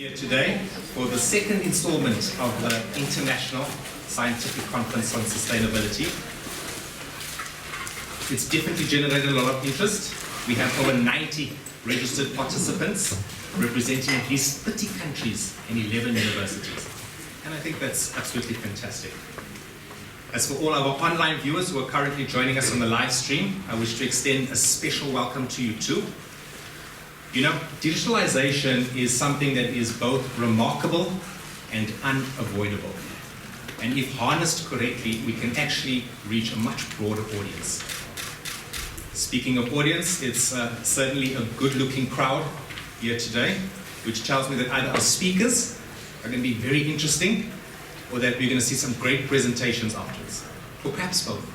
Here today for the second installment of the International Scientific Conference on Sustainability. It's definitely generated a lot of interest. We have over 90 registered participants representing at least 30 countries and 11 universities. And I think that's absolutely fantastic. As for all our online viewers who are currently joining us on the live stream, I wish to extend a special welcome to you too. You know, digitalization is something that is both remarkable and unavoidable. And if harnessed correctly, we can actually reach a much broader audience. Speaking of audience, it's certainly a good-looking crowd here today, which tells me that either our speakers are going to be very interesting, or that we're going to see some great presentations afterwards. Or perhaps both.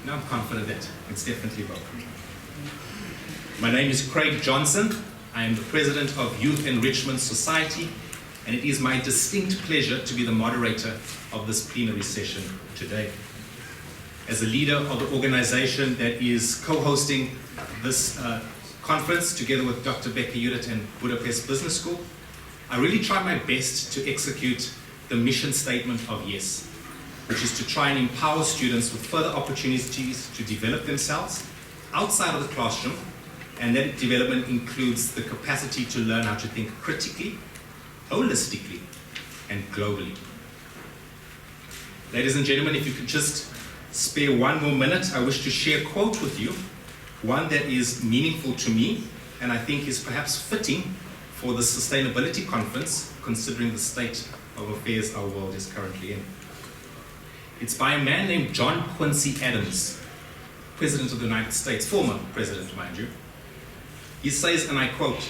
No, I'm confident that it's definitely both. My name is Craig Johnson. I am the president of Youth Enrichment Society, and it is my distinct pleasure to be the moderator of this plenary session today. As a leader of the organization that is co-hosting this conference together with Dr. Becker Judith and Budapest Business School, I really try my best to execute the mission statement of YES, which is to try and empower students with further opportunities to develop themselves outside of the classroom, and that development includes the capacity to learn how to think critically, holistically, and globally. Ladies and gentlemen, if you could just spare one more minute, I wish to share a quote with you, one that is meaningful to me, and I think is perhaps fitting for the Sustainability Conference, considering the state of affairs our world is currently in. It's by a man named John Quincy Adams, President of the United States, former president, mind you. He says, and I quote,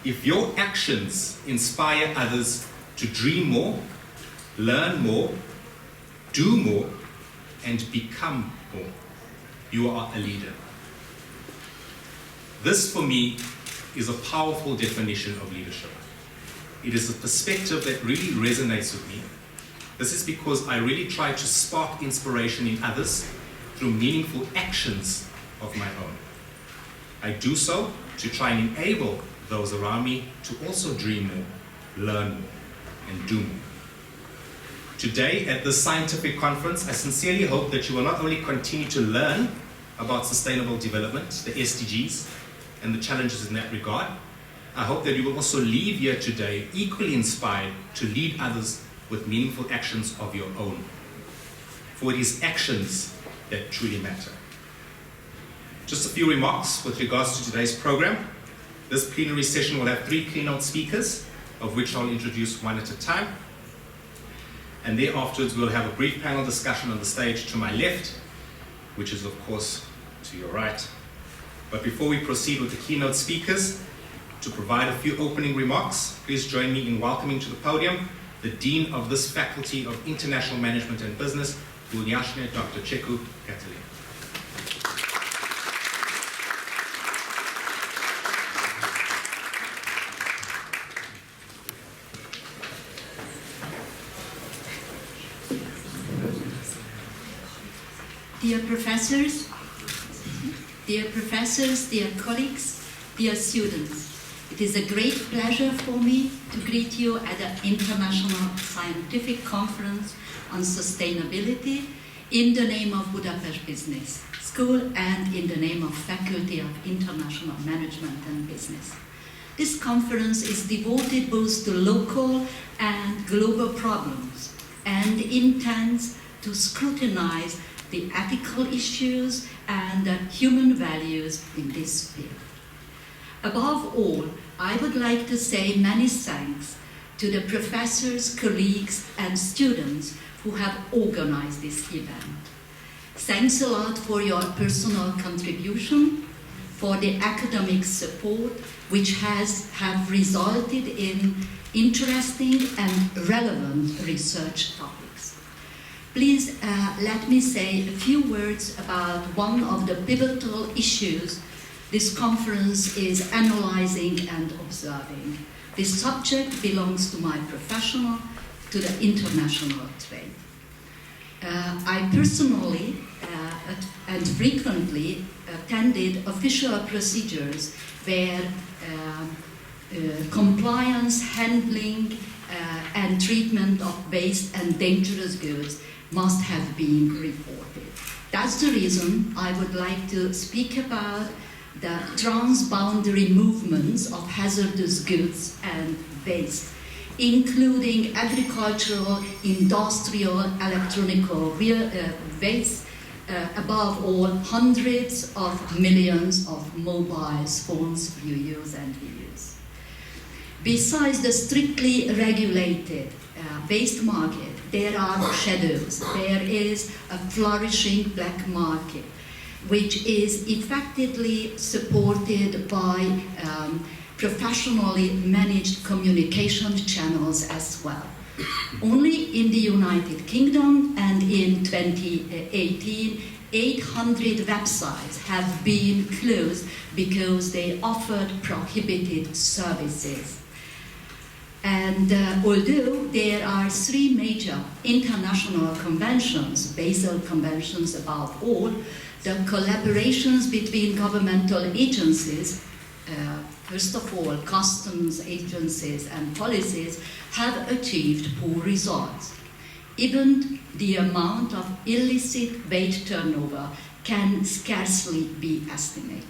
"If your actions inspire others to dream more, learn more, do more, and become more, you are a leader." This, for me, is a powerful definition of leadership. It is a perspective that really resonates with me. This is because I really try to spark inspiration in others through meaningful actions of my own. I do so to try and enable those around me to also dream more, learn more, and do more. Today at this scientific conference, I sincerely hope that you will not only continue to learn about sustainable development, the SDGs, and the challenges in that regard. I hope that you will also leave here today equally inspired to lead others with meaningful actions of your own. For it is actions that truly matter. Just a few remarks with regards to today's program. This plenary session will have 3 keynote speakers, of which I'll introduce one at a time. And thereafter we'll have a brief panel discussion on the stage to my left, which is of course to your right. But before we proceed with the keynote speakers, to provide a few opening remarks, please join me in welcoming to the podium the Dean of this Faculty of International Management and Business, Gulyásné, Dr. Csekő, Katalin. Dear professors, dear colleagues, dear students, it is a great pleasure for me to greet you at the International Scientific Conference on Sustainability in the name of Budapest Business School and in the name of Faculty of International Management and Business. This conference is devoted both to local and global problems and intends to scrutinize the ethical issues and human values in this field. Above all, I would like to say many thanks to the professors, colleagues, and students who have organized this event. Thanks a lot for your personal contribution, for the academic support, which have resulted in interesting and relevant research topics. Please let me say a few words about one of the pivotal issues this conference is analyzing and observing. This subject belongs to my professional, to the international trade. I personally and frequently attended official procedures where compliance, handling, and treatment of waste and dangerous goods must have been reported. That's the reason I would like to speak about the transboundary movements of hazardous goods and waste, including agricultural, industrial, electronic waste, above all, hundreds of millions of mobile phones you use and we use. Besides the strictly regulated waste market, there are shadows. There is a flourishing black market, which is effectively supported by professionally managed communication channels as well. Only in the United Kingdom and in 2018, 800 websites have been closed because they offered prohibited services. And although there are 3 major international conventions, Basel conventions above all, the collaborations between governmental agencies, first of all, customs agencies and policies, have achieved poor results. Even the amount of illicit waste turnover can scarcely be estimated.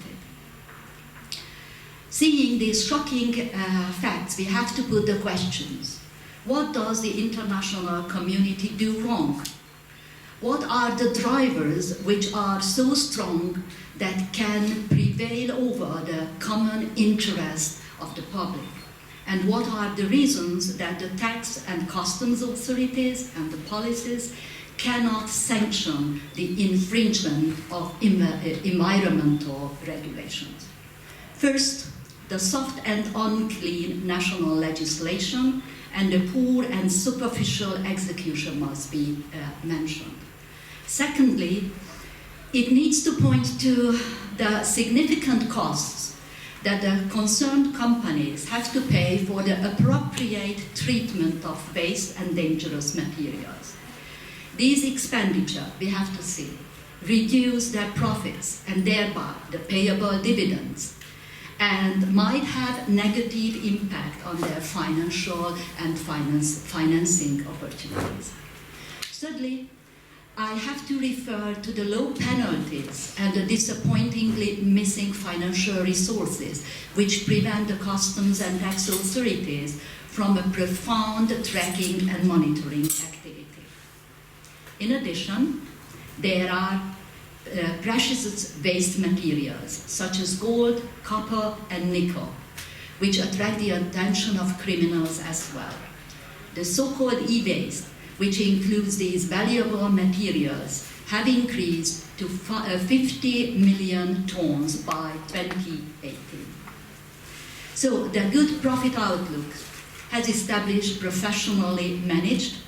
Seeing these shocking facts, we have to put the questions. What does the international community do wrong? What are the drivers which are so strong that can prevail over the common interest of the public? And what are the reasons that the tax and customs authorities and the policies cannot sanction the infringement of environmental regulations? First, the soft and unclean national legislation and the poor and superficial execution must be mentioned. Secondly, it needs to point to the significant costs that the concerned companies have to pay for the appropriate treatment of waste and dangerous materials. These expenditure, we have to see, reduce their profits and thereby the payable dividends, and might have negative impact on their financial and financing opportunities. Thirdly, I have to refer to the low penalties and the disappointingly missing financial resources which prevent the customs and tax authorities from a profound tracking and monitoring activity. In addition, there are precious waste materials such as gold, copper, and nickel, which attract the attention of criminals as well. The so-called e-waste, which includes these valuable materials, have increased to 50 million tons by 2018. So the good profit outlook has established professionally managed,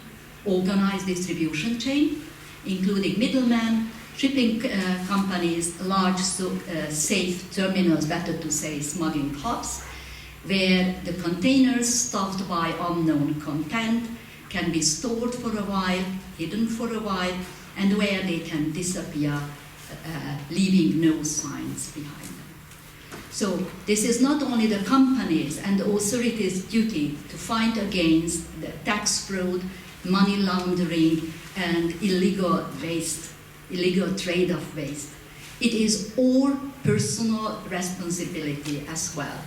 organized distribution chain, including middlemen, shipping companies, large safe terminals, better to say smuggling hubs, where the containers stuffed by unknown content can be stored for a while, hidden for a while, and where they can disappear, leaving no signs behind them. So this is not only the companies and the authorities' duty to fight against the tax fraud, money laundering, and illegal trade of waste. It is our personal responsibility as well.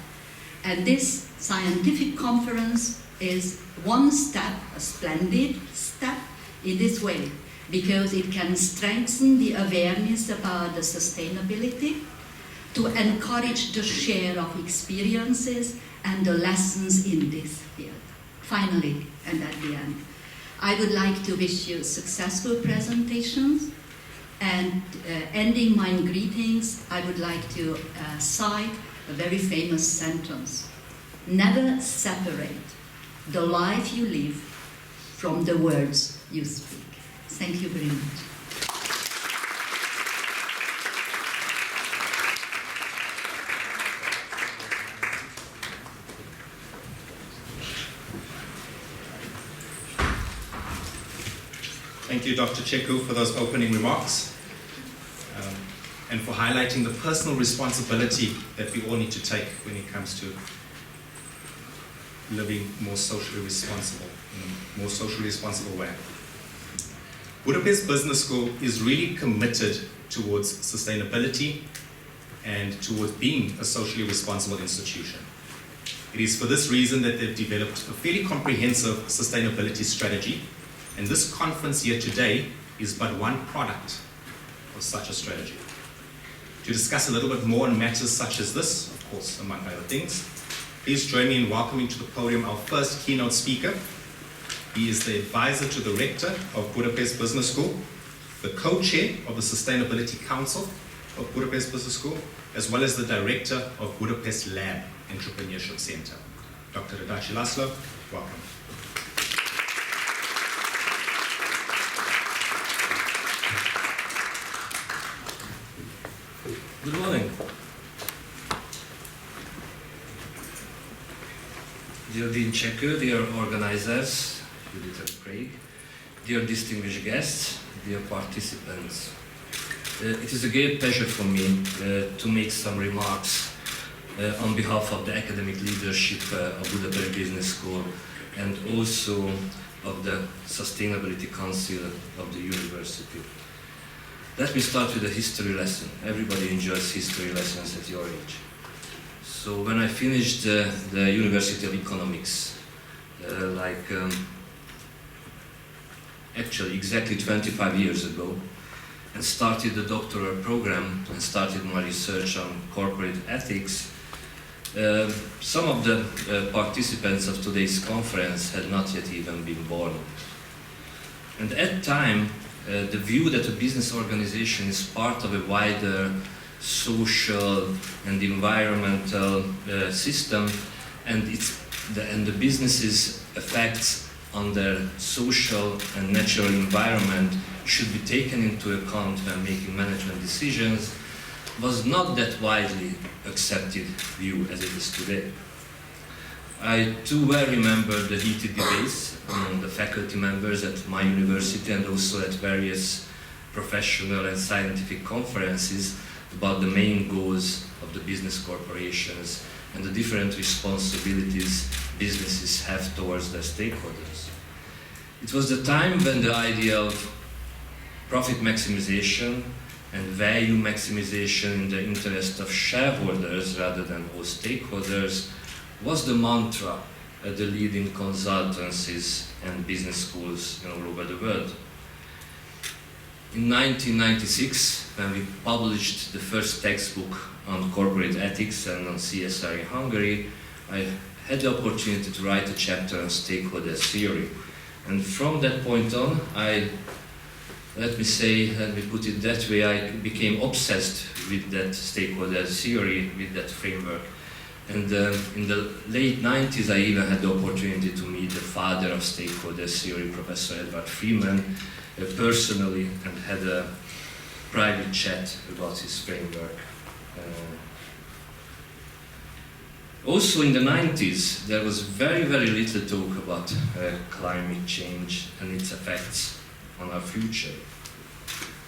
And this scientific conference is one step, a splendid step in this way, because it can strengthen the awareness about the sustainability, to encourage the share of experiences and the lessons in this field. Finally, and at the end, I would like to wish you successful presentations, and ending my greetings, I would like to cite a very famous sentence: never separate the life you live from the words you speak. Thank you very much. Thank you, Dr. Csekő, for those opening remarks and for highlighting the personal responsibility that we all need to take when it comes to living more socially responsible, in a more socially responsible way. Budapest Business School is really committed towards sustainability and towards being a socially responsible institution. It is for this reason that they've developed a fairly comprehensive sustainability strategy, and this conference here today is but one product of such a strategy. To discuss a little bit more on matters such as this, of course, among other things, please join me in welcoming to the podium our first keynote speaker. He is the advisor to the Rector of Budapest Business School, the co-chair of the Sustainability Council of Budapest Business School, as well as the director of Budapest Lab Entrepreneurship Center. Dr. Radácsi László, welcome. Good morning. Dear Dean Csekő, dear organizers, Judith and Craig, dear distinguished guests, dear participants. It is a great pleasure for me to make some remarks on behalf of the academic leadership of Budapest Business School and also of the Sustainability Council of the University. Let me start with a history lesson. Everybody enjoys history lessons at your age. So when I finished the University of Economics, actually exactly 25 years ago, and started the doctoral program and started my research on corporate ethics, some of the participants of today's conference had not yet even been born. And at that time, the view that a business organization is part of a wider social and environmental system, and the business's effects on their social and natural environment should be taken into account when making management decisions, was not that widely accepted view as it is today. I too well remember the heated debates among the faculty members at my university and also at various professional and scientific conferences about the main goals of the business corporations and the different responsibilities businesses have towards their stakeholders. It was the time when the idea of profit maximization and value maximization in the interest of shareholders rather than all stakeholders was the mantra at the leading consultancies and business schools all over the world. In 1996, when we published the first textbook on corporate ethics and on CSR in Hungary, I had the opportunity to write a chapter on stakeholder theory. And from that point on, let me put it that way, I became obsessed with that stakeholder theory, with that framework. And in the late 90s, I even had the opportunity to meet the father of stakeholder theory, Professor Edward Freeman, personally, and had a private chat about his framework. Also in the 90s, there was very, very little talk about climate change and its effects on our future.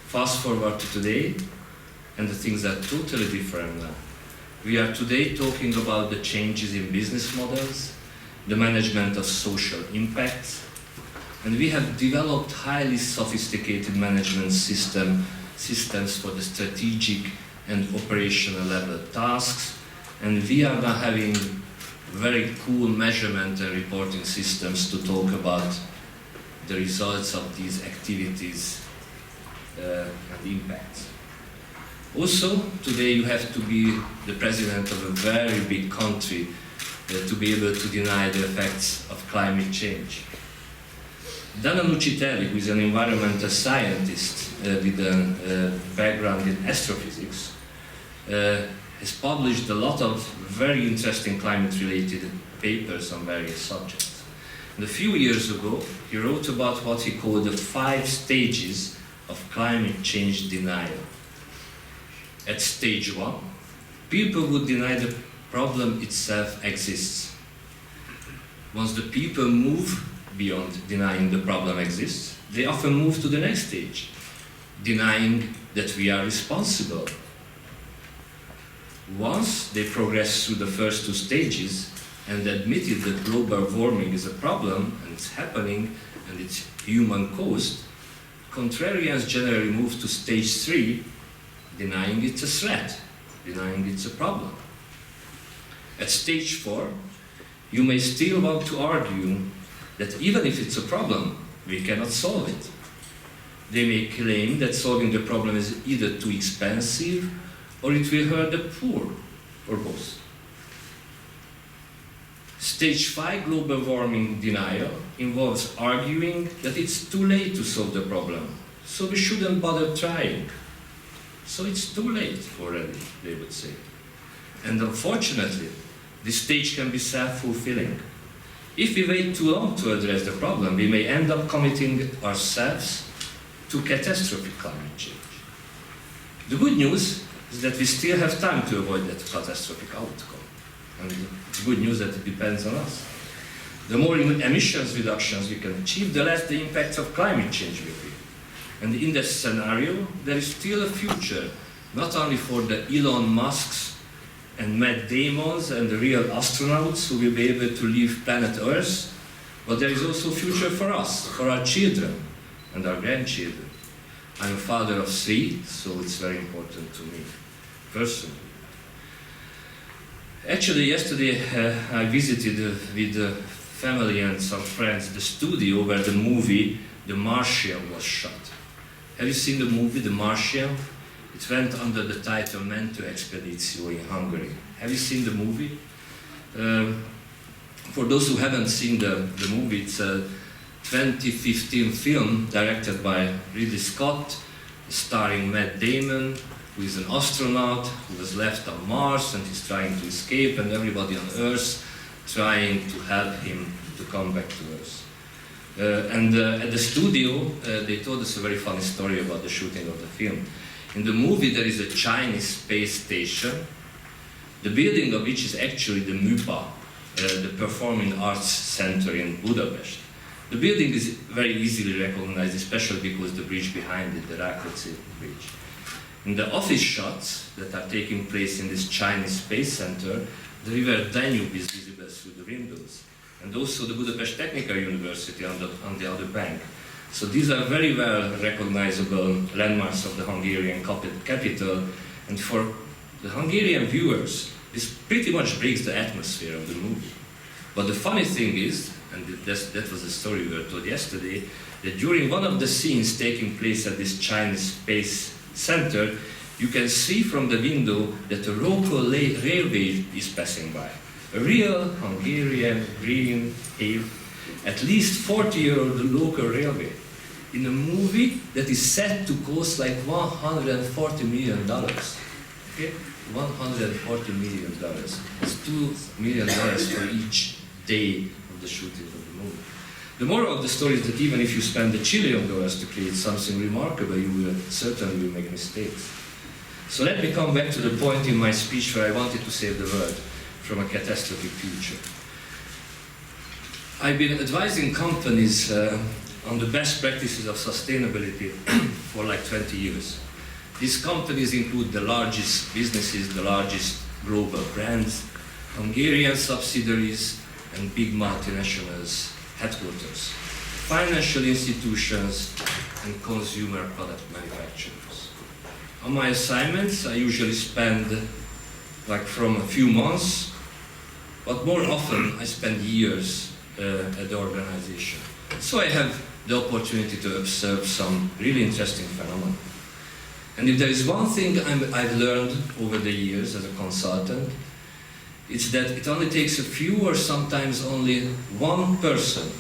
Fast forward to today, and the things are totally different now. We are today talking about the changes in business models, the management of social impacts, and we have developed highly sophisticated management systems for the strategic and operational level tasks, and we are now having very cool measurement and reporting systems to talk about the results of these activities and impacts. Also, today you have to be the president of a very big country to be able to deny the effects of climate change. Dana Nucitelli, who is an environmental scientist with a background in astrophysics, has published a lot of very interesting climate-related papers on various subjects. And a few years ago, he wrote about what he called the 5 stages of climate change denial. At stage 1, people would deny the problem itself exists. Once the people move beyond denying the problem exists, they often move to the next stage, denying that we are responsible. Once they progress through the first 2 stages and admitted that global warming is a problem and it's happening and it's human caused, contrarians generally move to stage 3, denying it's a threat, denying it's a problem. At stage 4, you may still want to argue that even if it's a problem, we cannot solve it. They may claim that solving the problem is either too expensive or it will hurt the poor, or both. Stage 5 global warming denial involves arguing that it's too late to solve the problem, so we shouldn't bother trying. So it's too late already, they would say. And unfortunately, this stage can be self-fulfilling. If we wait too long to address the problem, we may end up committing ourselves to catastrophic climate change. The good news is that we still have time to avoid that catastrophic outcome. And it's good news that it depends on us. The more emissions reductions we can achieve, the less the impact of climate change will be. And in that scenario, there is still a future, not only for the Elon Musks and Matt Damons and the real astronauts who will be able to leave planet Earth, but there is also a future for us, for our children and our grandchildren. I'm a father of 3, so it's very important to me, personally. Actually, yesterday I visited with the family and some friends the studio where the movie The Martian was shot. Have you seen the movie The Martian? It went under the title Mentor Expeditio in Hungary. Have you seen the movie? For those who haven't seen the movie, it's a 2015 film directed by Ridley Scott, starring Matt Damon, who is an astronaut who was left on Mars and he's trying to escape, and everybody on Earth trying to help him to come back to Earth. At the studio, they told us a very funny story about the shooting of the film. In the movie, there is a Chinese space station, the building of which is actually the MUPA, the Performing Arts Center in Budapest. The building is very easily recognized, especially because the bridge behind it, the Rákóczi Bridge. In the office shots that are taking place in this Chinese space center, the river Danube is visible through the windows, and also the Budapest Technical University on the other bank. So these are very well recognizable landmarks of the Hungarian capital, and for the Hungarian viewers, this pretty much breaks the atmosphere of the movie. But the funny thing is, and that was the story we were told yesterday, that during one of the scenes taking place at this Chinese space center, you can see from the window that a local railway is passing by. A real Hungarian green paved, at least 40-year-old local railway, in a movie that is set to cost like $140 million. Okay? $140 million. It's $2 million for each day of the shooting of the movie. The moral of the story is that even if you spend $1 trillion to create something remarkable, you will certainly make mistakes. So let me come back to the point in my speech where I wanted to save the world from a catastrophic future. I've been advising companies on the best practices of sustainability for like 20 years. These companies include the largest businesses, the largest global brands, Hungarian subsidiaries, and big multinationals headquarters, financial institutions, and consumer product manufacturers. On my assignments, I usually spend like from a few months, but more often I spend years at the organization. So I have the opportunity to observe some really interesting phenomena. And if there is one thing I've learned over the years as a consultant, it's that it only takes a few or sometimes only one person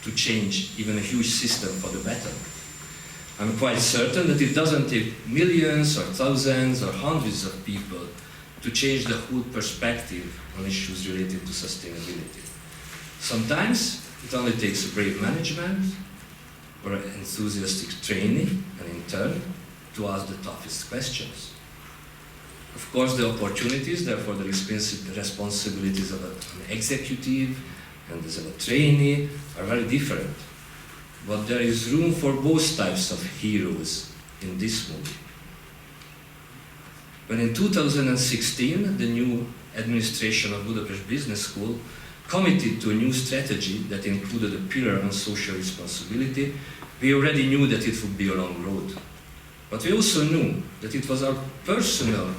to change even a huge system for the better. I'm quite certain that it doesn't take millions or thousands or hundreds of people to change the whole perspective on issues related to sustainability. Sometimes it only takes a brave management or an enthusiastic training and intern to ask the toughest questions. Of course, the opportunities, therefore the responsibilities of an executive and as a trainee are very different. But there is room for both types of heroes in this movie. When in 2016 the new administration of Budapest Business School committed to a new strategy that included a pillar on social responsibility, we already knew that it would be a long road. But we also knew that it was our personal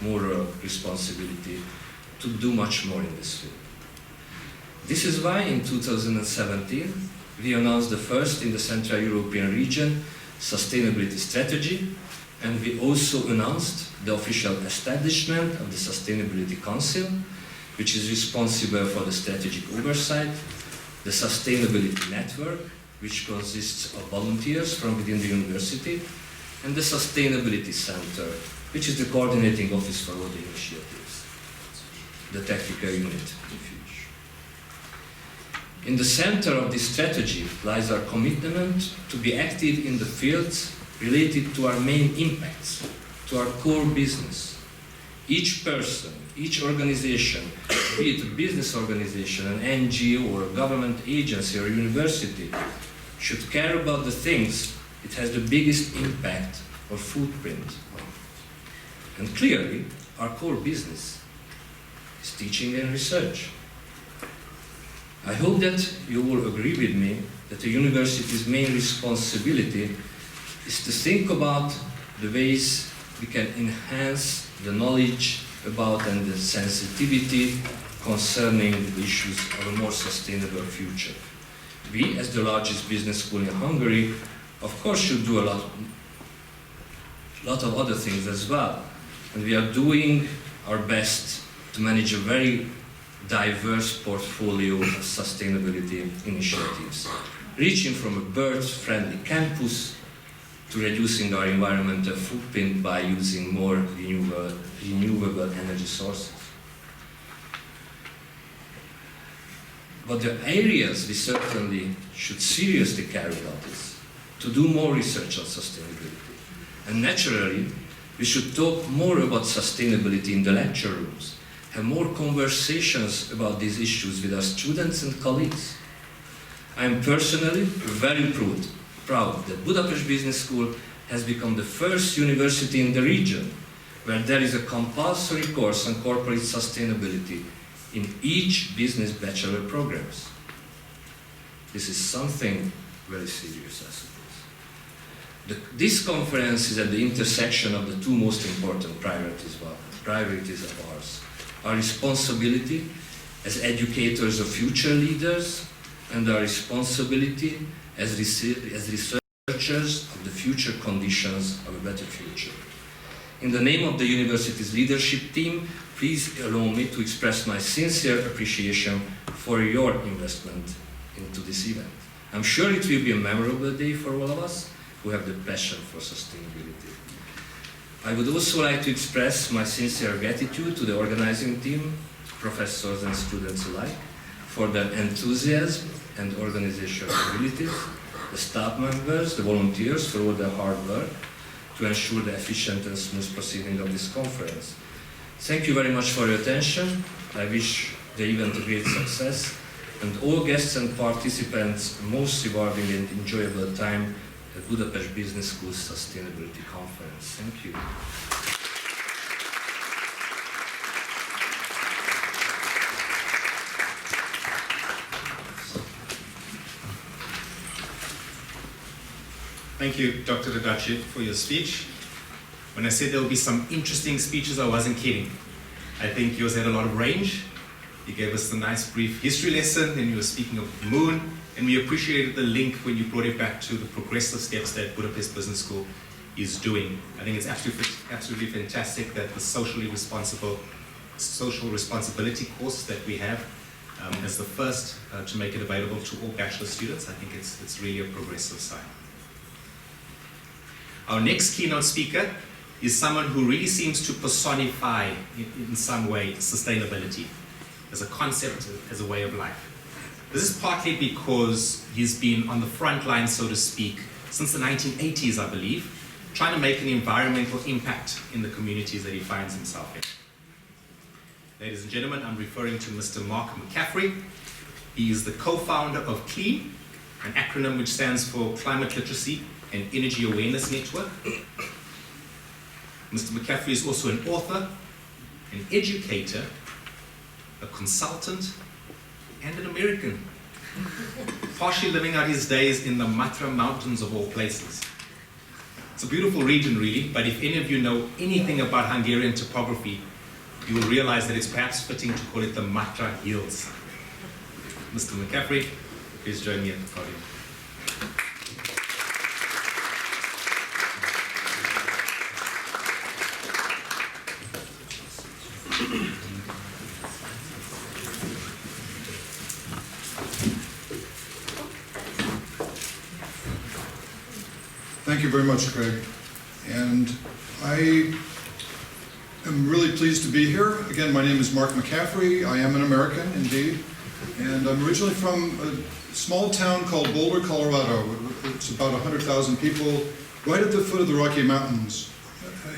moral responsibility to do much more in this field. This is why in 2017 we announced the first in the Central European region sustainability strategy, and we also announced the official establishment of the Sustainability Council, which is responsible for the strategic oversight, the Sustainability Network, which consists of volunteers from within the university, and the Sustainability Center, which is the coordinating office for all the initiatives, the technical unit. In the center of this strategy lies our commitment to be active in the fields related to our main impacts, to our core business. Each person, each organization, be it a business organization, an NGO, or a government agency or university, should care about the things it has the biggest impact or footprint on. And clearly, our core business is teaching and research. I hope that you will agree with me that the university's main responsibility is to think about the ways we can enhance the knowledge about and the sensitivity concerning the issues of a more sustainable future. We, as the largest business school in Hungary, of course should do a lot of other things as well. And we are doing our best to manage a very diverse portfolio of sustainability initiatives, reaching from a bird-friendly campus to reducing our environmental footprint by using more renewable energy sources. But the areas we certainly should seriously care about is to do more research on sustainability. And naturally, we should talk more about sustainability in the lecture rooms, have more conversations about these issues with our students and colleagues. I am personally very proud that Budapest Business School has become the first university in the region where there is a compulsory course on corporate sustainability in each business bachelor programs. This is something very serious, I suppose. This conference is at the intersection of the two most important priorities of ours. Our responsibility as educators of future leaders and our responsibility as researchers of the future conditions of a better future. In the name of the university's leadership team, please allow me to express my sincere appreciation for your investment into this event. I'm sure it will be a memorable day for all of us who have the passion for sustainability. I would also like to express my sincere gratitude to the organizing team, professors and students alike, for their enthusiasm and organizational abilities, the staff members, the volunteers for all their hard work to ensure the efficient and smooth proceeding of this conference. Thank you very much for your attention. I wish the event a great success and all guests and participants a most rewarding and enjoyable time at Budapest Business School's Sustainability Conference. Thank you. Thank you, Dr. Radácsi, for your speech. When I said there will be some interesting speeches, I wasn't kidding. I think yours had a lot of range. You gave us a nice brief history lesson, and you were speaking of the moon, and we appreciated the link when you brought it back to the progressive steps that Budapest Business School is doing. I think it's absolutely fantastic that the social responsibility course that we have as the first to make it available to all bachelor students, I think it's really a progressive sign. Our next keynote speaker is someone who really seems to personify, in some way, sustainability as a concept, as a way of life. This is partly because he's been on the front line, so to speak, since the 1980s, I believe, trying to make an environmental impact in the communities that he finds himself in. Ladies and gentlemen, I'm referring to Mr. McCaffrey. He is the co-founder of CLEAN, an acronym which stands for Climate Literacy and Energy Awareness Network. Mr. McCaffrey is also an author, an educator, a consultant, and an American, partially living out his days in the Matra Mountains of all places. It's a beautiful region, really, but if any of you know anything about Hungarian topography, you will realize that it's perhaps fitting to call it the Matra Hills. Mr. McCaffrey, please join me at the podium. Thank you very much, Craig. And I am really pleased to be here. Again, my name is Mark McCaffrey. I am an American, indeed. And I'm originally from a small town called Boulder, Colorado. It's about 100,000 people, right at the foot of the Rocky Mountains.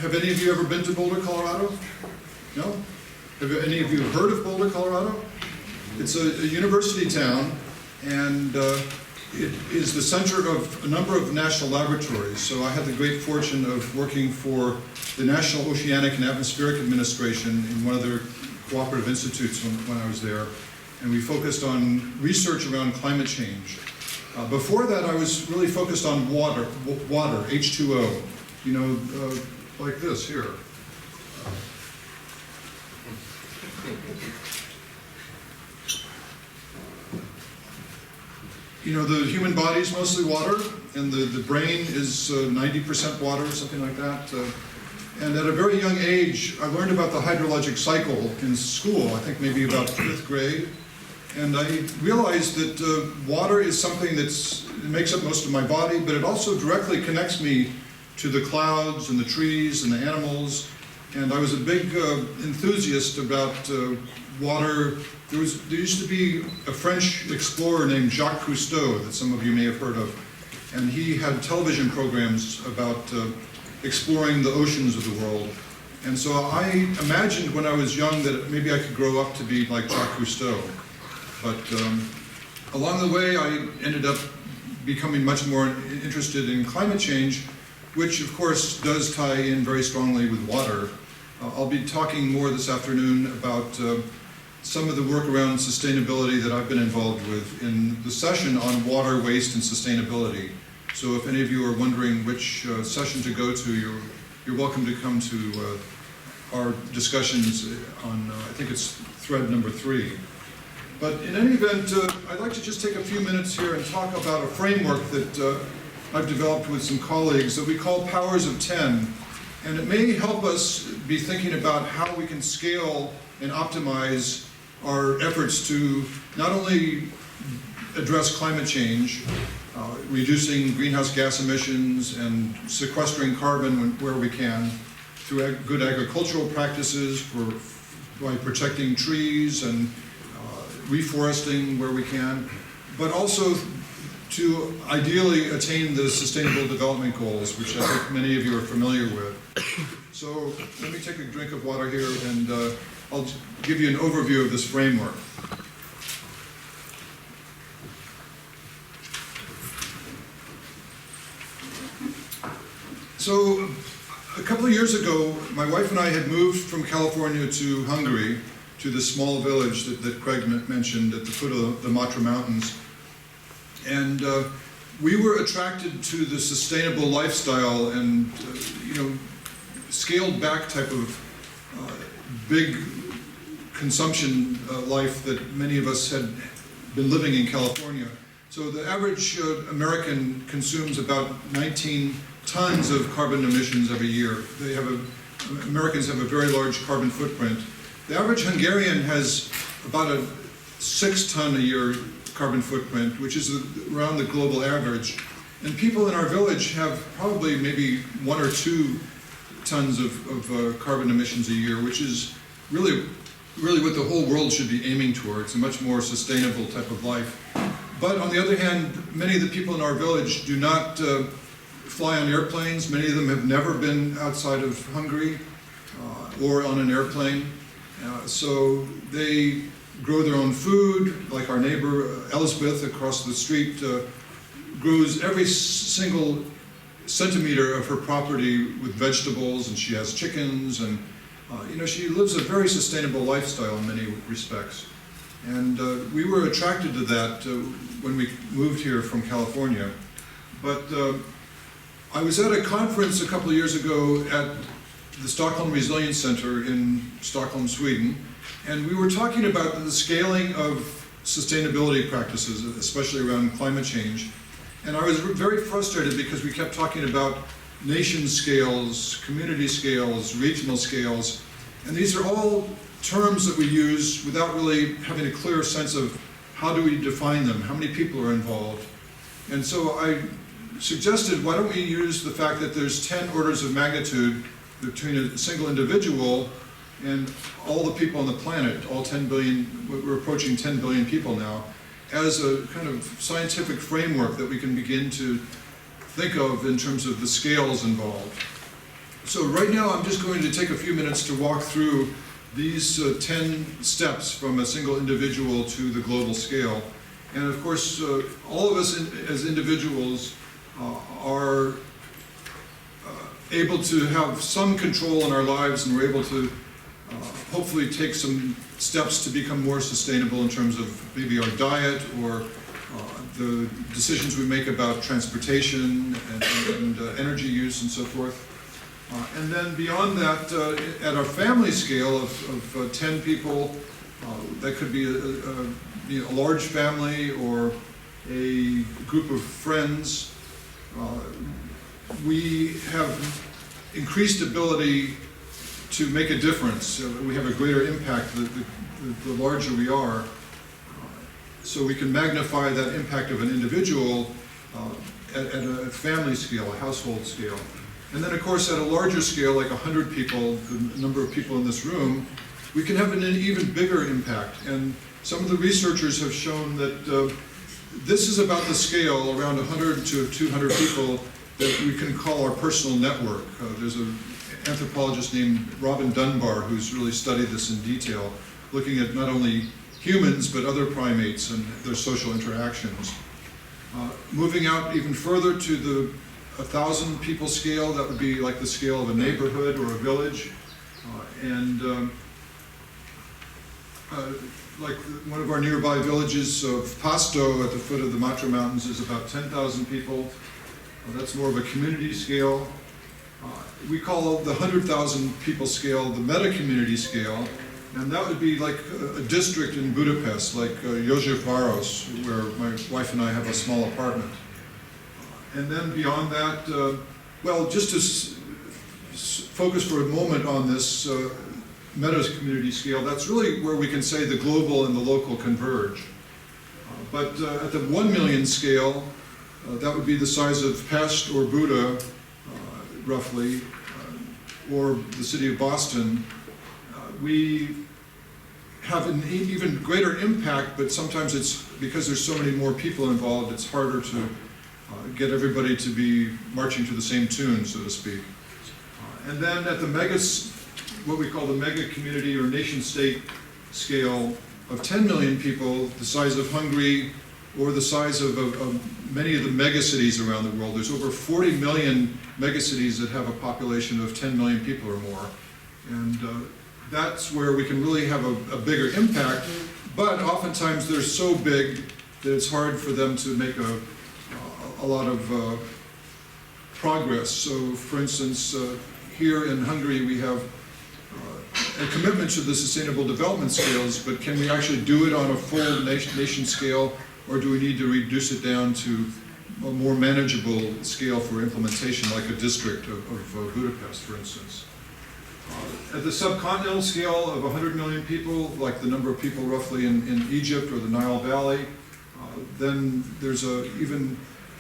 Have any of you ever been to Boulder, Colorado? No? Have any of you heard of Boulder, Colorado? It's a university town, and it is the center of a number of national laboratories. So I had the great fortune of working for the National Oceanic and Atmospheric Administration in one of their cooperative institutes when I was there. And we focused on research around climate change. Before that, I was really focused on water, H2O, you know, like this here. You know, the human body is mostly water, and the brain is 90% water, something like that. And at a very young age, I learned about the hydrologic cycle in school, I think maybe about 5th grade. And I realized that water is something that makes up most of my body, but it also directly connects me to the clouds and the trees and the animals. And I was a big enthusiast about water. There used to be a French explorer named Jacques Cousteau that some of you may have heard of. And he had television programs about exploring the oceans of the world. And so I imagined when I was young that maybe I could grow up to be like Jacques Cousteau. But along the way, I ended up becoming much more interested in climate change, which of course does tie in very strongly with water. I'll be talking more this afternoon about some of the work around sustainability that I've been involved with in the session on water, waste, and sustainability. So if any of you are wondering which session to go to, you're welcome to come to our discussions on, I think it's thread number 3. But in any event, I'd like to just take a few minutes here and talk about a framework that I've developed with some colleagues that we call Powers of 10. And it may help us be thinking about how we can scale and optimize our efforts to not only address climate change, reducing greenhouse gas emissions and sequestering carbon where we can through good agricultural practices by protecting trees and reforesting where we can, but also to ideally attain the Sustainable Development Goals, which I think many of you are familiar with. So let me take a drink of water here and I'll give you an overview of this framework. So a couple of years ago, my wife and I had moved from California to Hungary, to the small village that Craig mentioned at the foot of the Matra Mountains. And we were attracted to the sustainable lifestyle and, scaled back type of big consumption life that many of us had been living in California. So the average American consumes about 19 tons of carbon emissions every year. Americans have a very large carbon footprint. The average Hungarian has about a 6-ton a year carbon footprint, which is around the global average. And people in our village have probably maybe 1 or 2 tons of carbon emissions a year, which is really what the whole world should be aiming towards, a much more sustainable type of life. But on the other hand, many of the people in our village do not fly on airplanes. Many of them have never been outside of Hungary or on an airplane. So they grow their own food, like our neighbor Elspeth across the street grows every single centimeter of her property with vegetables, and she has chickens, and She lives a very sustainable lifestyle in many respects. And we were attracted to that when we moved here from California. But I was at a conference a couple of years ago at the Stockholm Resilience Center in Stockholm, Sweden, and we were talking about the scaling of sustainability practices, especially around climate change. And I was very frustrated because we kept talking about nation scales, community scales, regional scales, and these are all terms that we use without really having a clear sense of how do we define them, how many people are involved. And so I suggested, why don't we use the fact that there's 10 orders of magnitude between a single individual and all the people on the planet, all 10 billion, we're approaching 10 billion people now, as a kind of scientific framework that we can begin to think of in terms of the scales involved. So right now I'm just going to take a few minutes to walk through these 10 steps from a single individual to the global scale. And of course, all of us as individuals are able to have some control in our lives, and we're able to hopefully take some steps to become more sustainable in terms of maybe our diet or the decisions we make about transportation and energy use and so forth. And then beyond that, at our family scale of 10 people, that could be a large family or a group of friends, we have increased ability to make a difference. We have a greater impact the larger we are. So we can magnify that impact of an individual at a family scale, a household scale. And then of course at a larger scale, like 100 people, the number of people in this room, we can have an even bigger impact. And some of the researchers have shown that this is about the scale, around 100 to 200 people, that we can call our personal network. There's an anthropologist named Robin Dunbar who's really studied this in detail, looking at not only humans but other primates and their social interactions. Moving out even further to the 1,000 people scale, that would be like the scale of a neighborhood or a village. Like one of our nearby villages of Pasto at the foot of the Matra Mountains is about 10,000 people. That's more of a community scale. We call the 100,000 people scale the meta-community scale, and that would be like a district in Budapest, like Józsefváros, where my wife and I have a small apartment. And then beyond that, well, just to focus for a moment on this meta-community scale, that's really where we can say the global and the local converge. But at the 1 million scale, that would be the size of Pest or Buda, roughly, or the city of Boston. We have an even greater impact, but sometimes it's because there's so many more people involved, it's harder to get everybody to be marching to the same tune, so to speak. And then at the what we call the mega community or nation state scale of 10 million people, the size of Hungary or the size of many of the megacities around the world. There's over 40 million megacities that have a population of 10 million people or more. And that's where we can really have a bigger impact, but oftentimes they're so big that it's hard for them to make a lot of progress. So for instance, here in Hungary we have a commitment to the sustainable development scales, but can we actually do it on a full nation scale, or do we need to reduce it down to a more manageable scale for implementation, like a district of Budapest, for instance? At the subcontinental scale of 100 million people, like the number of people roughly in Egypt or the Nile Valley, then there's an even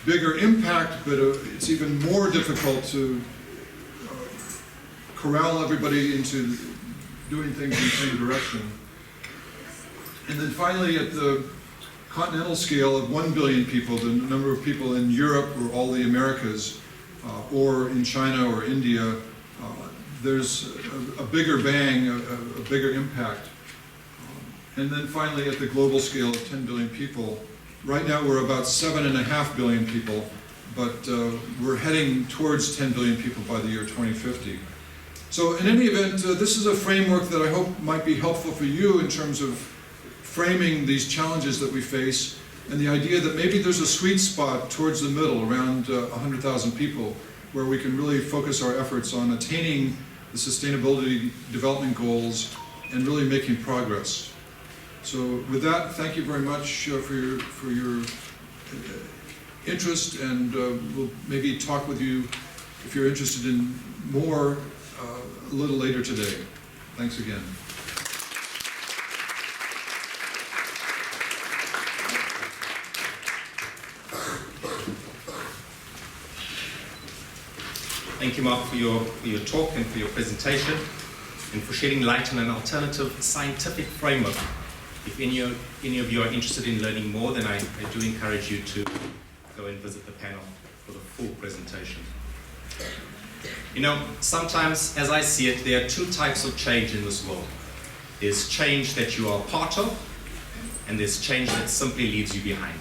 bigger impact, but it's even more difficult to corral everybody into doing things in the same direction. And then finally, at the continental scale of 1 billion people, the number of people in Europe or all the Americas, or in China or India, there's a bigger bang, a bigger impact. And then finally, at the global scale of 10 billion people, right now we're about 7.5 billion people, but we're heading towards 10 billion people by the year 2050. So in any event, this is a framework that I hope might be helpful for you in terms of framing these challenges that we face, and the idea that maybe there's a sweet spot towards the middle, around 100,000 people, where we can really focus our efforts on attaining the sustainability development goals and really making progress. So with that, thank you very much for your interest, and we'll maybe talk with you if you're interested in more a little later today. Thanks again. Thank you, Mark, for your talk and for your presentation, and for shedding light on an alternative scientific framework. If any of you are interested in learning more, then I do encourage you to go and visit the panel for the full presentation. You know, sometimes, as I see it, there are two types of change in this world. There's change that you are part of, and there's change that simply leaves you behind.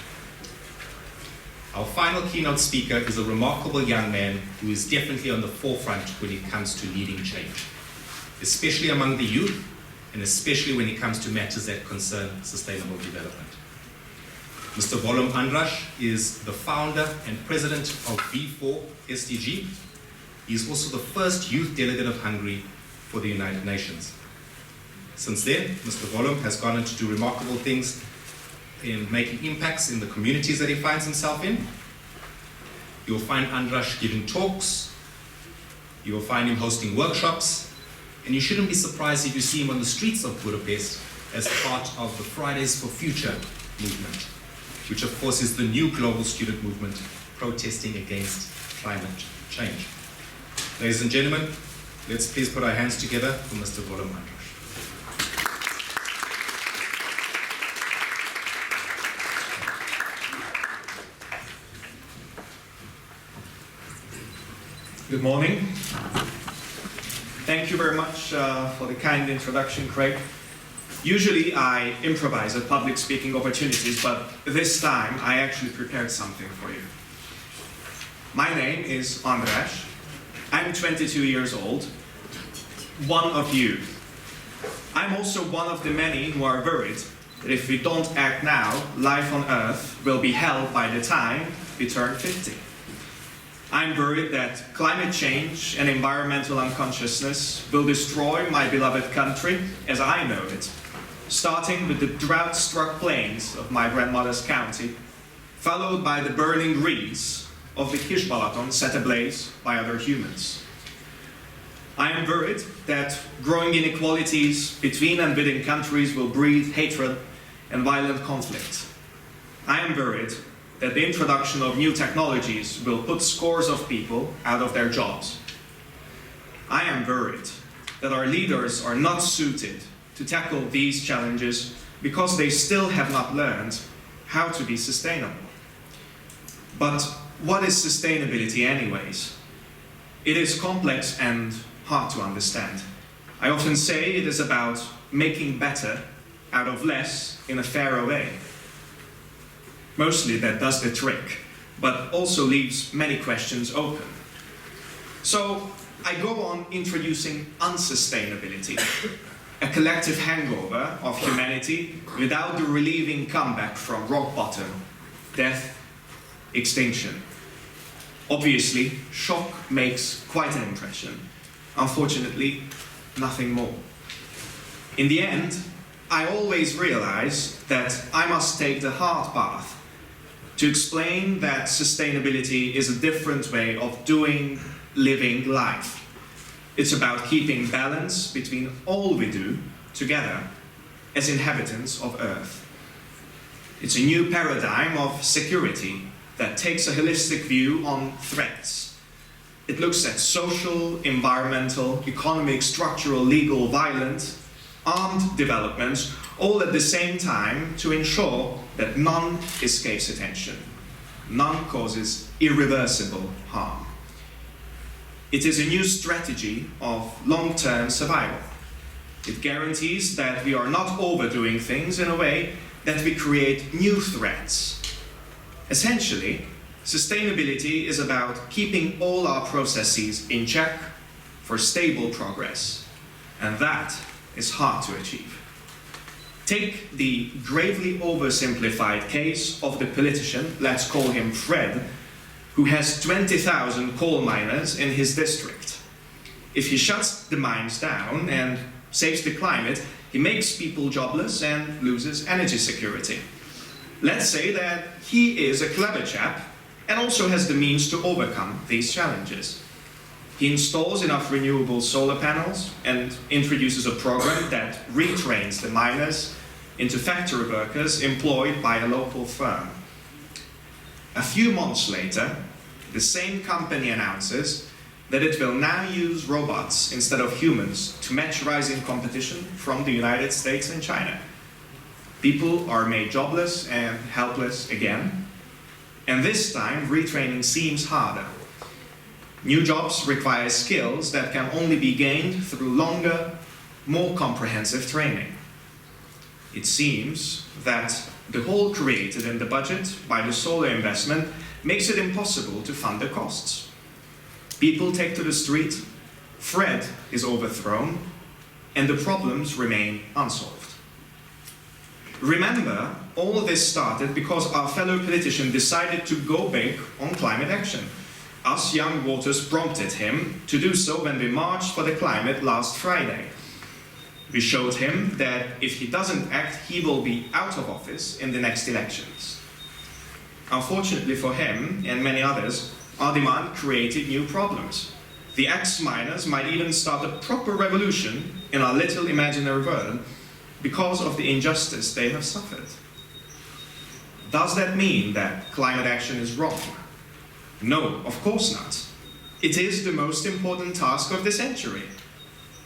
Our final keynote speaker is a remarkable young man who is definitely on the forefront when it comes to leading change, especially among the youth, and especially when it comes to matters that concern sustainable development. Mr. Volum Andras is the founder and president of V4 SDG. He is also the first youth delegate of Hungary for the United Nations. Since then, Mr. Volum has gone on to do remarkable things in making impacts in the communities that he finds himself in. You'll find Andras giving talks, you will find him hosting workshops, and you shouldn't be surprised if you see him on the streets of Budapest as part of the Fridays for Future movement, which of course is the new global student movement protesting against climate change. Ladies and gentlemen, let's please put our hands together for Mr. Volum Andras. Good morning. Thank you very much for the kind introduction, Craig. Usually I improvise at public speaking opportunities, but this time I actually prepared something for you. My name is Andras. I'm 22 years old, one of you. I'm also one of the many who are worried that if we don't act now, life on Earth will be hell by the time we turn 50. I'm worried that climate change and environmental unconsciousness will destroy my beloved country as I know it, starting with the drought-struck plains of my grandmother's county, followed by the burning reeds of the Kis-Balaton set ablaze by other humans. I am worried that growing inequalities between and within countries will breed hatred and violent conflict. I am worried that the introduction of new technologies will put scores of people out of their jobs. I am worried that our leaders are not suited to tackle these challenges because they still have not learned how to be sustainable. But what is sustainability anyways? It is complex and hard to understand. I often say it is about making better out of less in a fairer way. Mostly that does the trick, but also leaves many questions open. So I go on introducing unsustainability, a collective hangover of humanity without the relieving comeback from rock bottom, death, extinction. Obviously, shock makes quite an impression. Unfortunately, nothing more. In the end, I always realize that I must take the hard path to explain that sustainability is a different way of doing, living life. It's about keeping balance between all we do together as inhabitants of Earth. It's a new paradigm of security that takes a holistic view on threats. It looks at social, environmental, economic, structural, legal, violent, armed developments, all at the same time to ensure that none escapes attention, none causes irreversible harm. It is a new strategy of long-term survival. It guarantees that we are not overdoing things in a way that we create new threats. Essentially, sustainability is about keeping all our processes in check, for stable progress, and that is hard to achieve. Take the gravely oversimplified case of the politician, let's call him Fred, who has 20,000 coal miners in his district. If he shuts the mines down and saves the climate, he makes people jobless and loses energy security. Let's say that he is a clever chap and also has the means to overcome these challenges. He installs enough renewable solar panels and introduces a program that retrains the miners into factory workers employed by a local firm. A few months later, the same company announces that it will now use robots instead of humans to match rising competition from the United States and China. People are made jobless and helpless again, and this time retraining seems harder. New jobs require skills that can only be gained through longer, more comprehensive training. It seems that the hole created in the budget by the solar investment makes it impossible to fund the costs. People take to the street, Fred is overthrown, and the problems remain unsolved. Remember, all of this started because our fellow politician decided to go big on climate action. Us young voters prompted him to do so when we marched for the climate last Friday. We showed him that if he doesn't act, he will be out of office in the next elections. Unfortunately for him and many others, our demand created new problems. The ex-miners might even start a proper revolution in our little imaginary world because of the injustice they have suffered. Does that mean that climate action is wrong? No, of course not. It is the most important task of the century.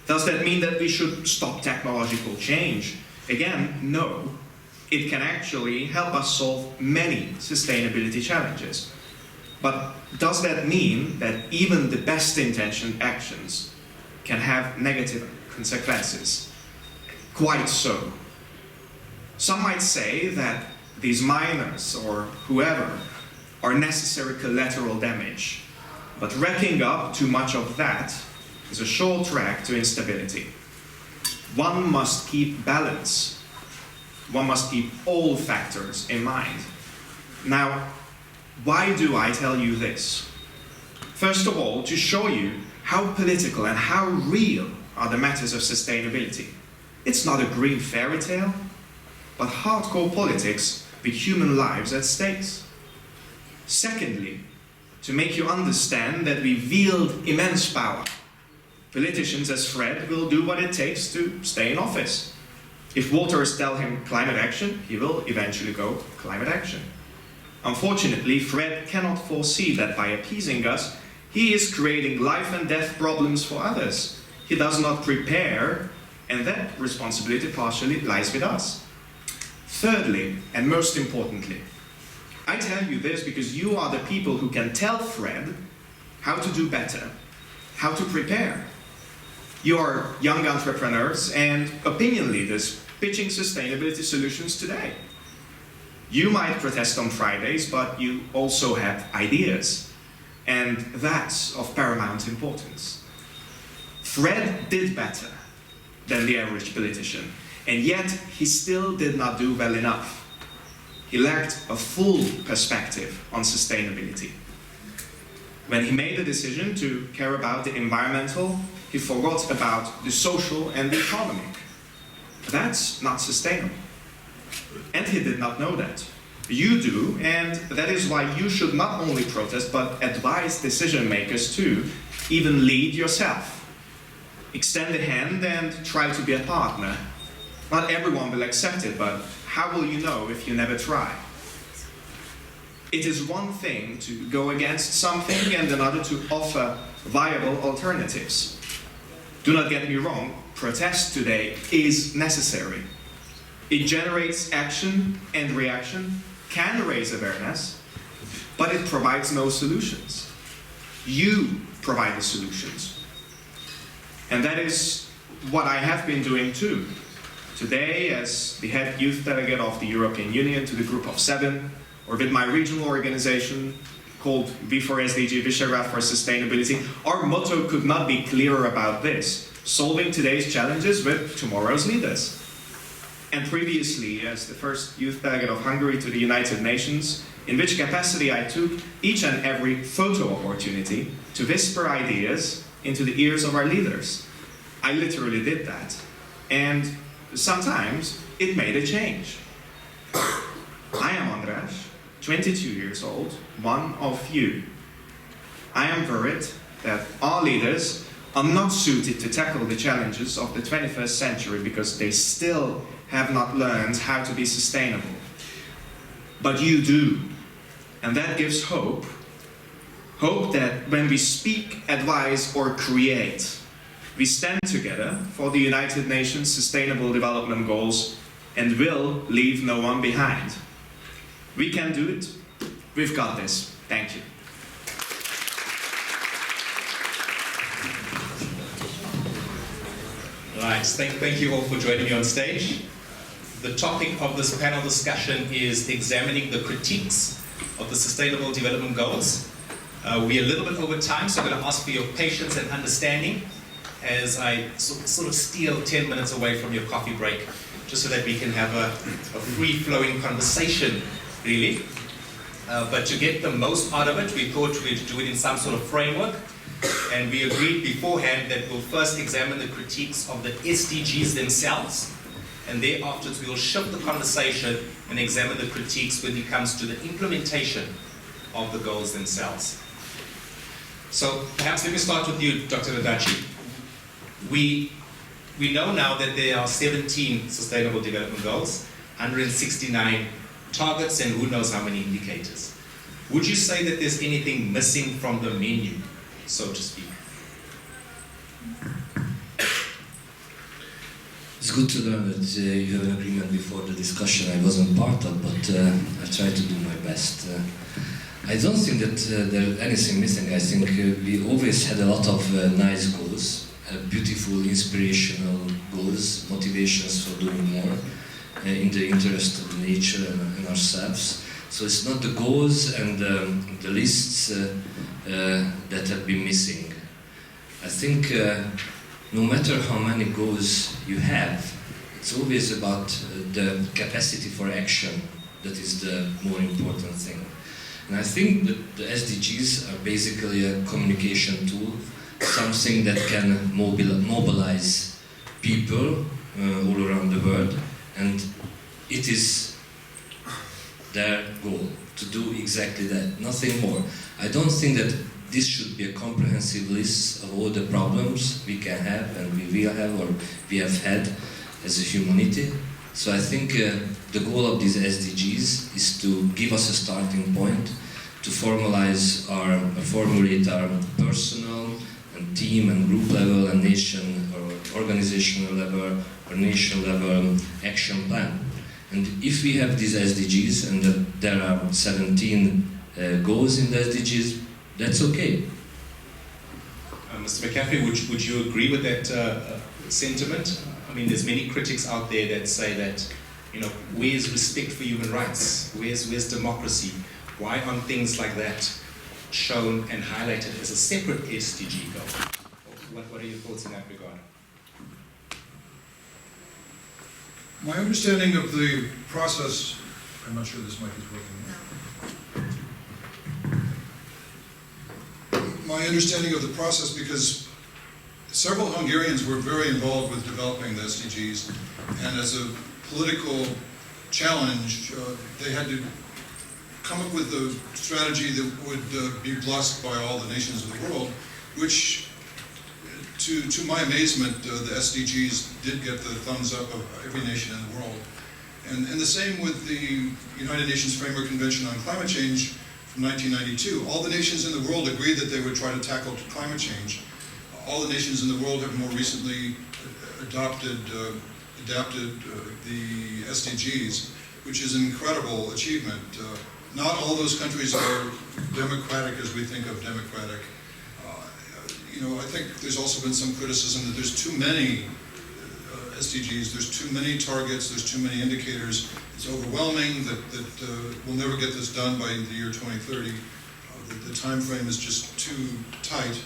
Does that mean that we should stop technological change? Again, no. It can actually help us solve many sustainability challenges. But does that mean that even the best intentioned actions can have negative consequences? Quite so. Some might say that these miners or whoever are necessary collateral damage, but racking up too much of that is a sure track to instability. One must keep balance. One must keep all factors in mind. Now, why do I tell you this? First of all, to show you how political and how real are the matters of sustainability. It's not a green fairy tale, but hardcore politics with human lives at stake. Secondly, to make you understand that we wield immense power. Politicians as Fred will do what it takes to stay in office. If voters tell him climate action, he will eventually go climate action. Unfortunately, Fred cannot foresee that by appeasing us, he is creating life and death problems for others. He does not prepare, and that responsibility partially lies with us. Thirdly, and most importantly, I tell you this because you are the people who can tell Fred how to do better, how to prepare. You are young entrepreneurs and opinion leaders pitching sustainability solutions today. You might protest on Fridays, but you also have ideas, and that's of paramount importance. Fred did better than the average politician, and yet he still did not do well enough. He lacked a full perspective on sustainability. When he made the decision to care about the environmental, he forgot about the social and the economic. That's not sustainable. And he did not know that. You do, and that is why you should not only protest, but advise decision makers to even lead yourself. Extend a hand and try to be a partner. Not everyone will accept it, but how will you know if you never try? It is one thing to go against something and another to offer viable alternatives. Do not get me wrong, protest today is necessary. It generates action and reaction, can raise awareness, but it provides no solutions. You provide the solutions. And that is what I have been doing too. Today, as the head youth delegate of the European Union to the Group of 7, or with my regional organization, called V4 SDG, Visegrad for Sustainability, our motto could not be clearer about this: solving today's challenges with tomorrow's leaders. And previously, as the first youth delegate of Hungary to the United Nations, in which capacity I took each and every photo opportunity to whisper ideas into the ears of our leaders. I literally did that. And sometimes it made a change. I am András, 22 years old, one of you. I am worried that our leaders are not suited to tackle the challenges of the 21st century because they still have not learned how to be sustainable. But you do, and that gives hope. Hope that when we speak, advise, or create, we stand together for the United Nations Sustainable Development Goals and will leave no one behind. We can do it. We've got this. Thank you. Right, thank you all for joining me on stage. The topic of this panel discussion is examining the critiques of the Sustainable Development Goals. We're a little bit over time, so I'm going to ask for your patience and understanding as I sort of steal 10 minutes away from your coffee break, just so that we can have a free-flowing conversation, really. But to get the most out of it, we thought we'd do it in some sort of framework. And we agreed beforehand that we'll first examine the critiques of the SDGs themselves, and thereafter we'll shift the conversation and examine the critiques when it comes to the implementation of the goals themselves. So perhaps let me start with you, Dr. Radácsi. We know now that there are 17 Sustainable Development Goals, 169 targets, and who knows how many indicators. Would you say that there's anything missing from the menu, so to speak? It's good to learn that you have an agreement before the discussion I wasn't part of, but I tried to do my best. I don't think that there's anything missing. I think we always had a lot of nice goals, beautiful, inspirational goals, motivations for doing more in the interest of nature and ourselves. So it's not the goals and the lists that have been missing. I think no matter how many goals you have, it's always about the capacity for action that is the more important thing. And I think that the SDGs are basically a communication tool, something that can mobilize people all around the world, and it is their goal to do exactly that, nothing more. I don't think that this should be a comprehensive list of all the problems we can have and we will have or we have had as a humanity. So I think the goal of these SDGs is to give us a starting point to formulate our personal and team and group level and nation or organizational level or nation level action plan. And if we have these SDGs and that there are 17 goals in the SDGs, that's okay. Mr. McCaffrey, would you agree with that sentiment? I mean, there's many critics out there that say that, you know, where's respect for human rights? Where's democracy? Why aren't things like that shown and highlighted as a separate SDG goal? What are your thoughts in that regard? My understanding of the process, I'm not sure this mic is working. My understanding of the process, because several Hungarians were very involved with developing the SDGs, and as a political challenge, they had to come up with a strategy that would be blessed by all the nations of the world, which, to my amazement, the SDGs did get the thumbs up of every nation in the world. And the same with the United Nations Framework Convention on Climate Change from 1992. All the nations in the world agreed that they would try to tackle climate change. All the nations in the world have more recently adapted the SDGs, which is an incredible achievement. Not all those countries are democratic as we think of democratic. You know, I think there's also been some criticism that there's too many SDGs, there's too many targets, there's too many indicators. It's overwhelming, that we'll never get this done by the year 2030. the time frame is just too tight.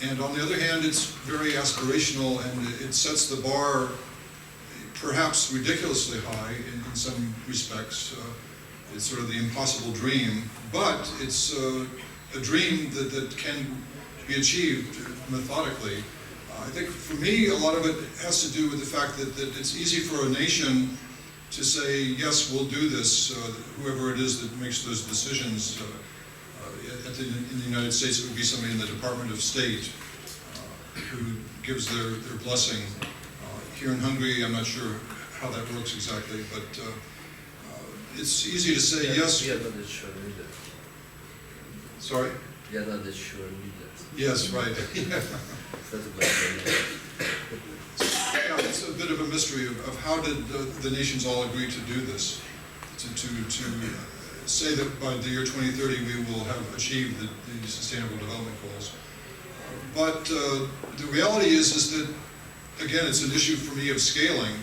And on the other hand, it's very aspirational, and it sets the bar perhaps ridiculously high in some respects. It's sort of the impossible dream, but it's a dream that can be achieved methodically. I think for me, a lot of it has to do with the fact that it's easy for a nation to say, yes, we'll do this, whoever it is that makes those decisions. In the United States, it would be somebody in the Department of State who gives their blessing. Here in Hungary, I'm not sure how that works exactly, but it's easy to say yes. We are not that sure either. Sorry? We are not that sure either. Yes, right. Yeah. It's not a question. Yeah, it's a bit of a mystery of how did the nations all agree to do this, to say that by the year 2030 we will have achieved the Sustainable Development Goals. But the reality is that, again, it's an issue for me of scaling.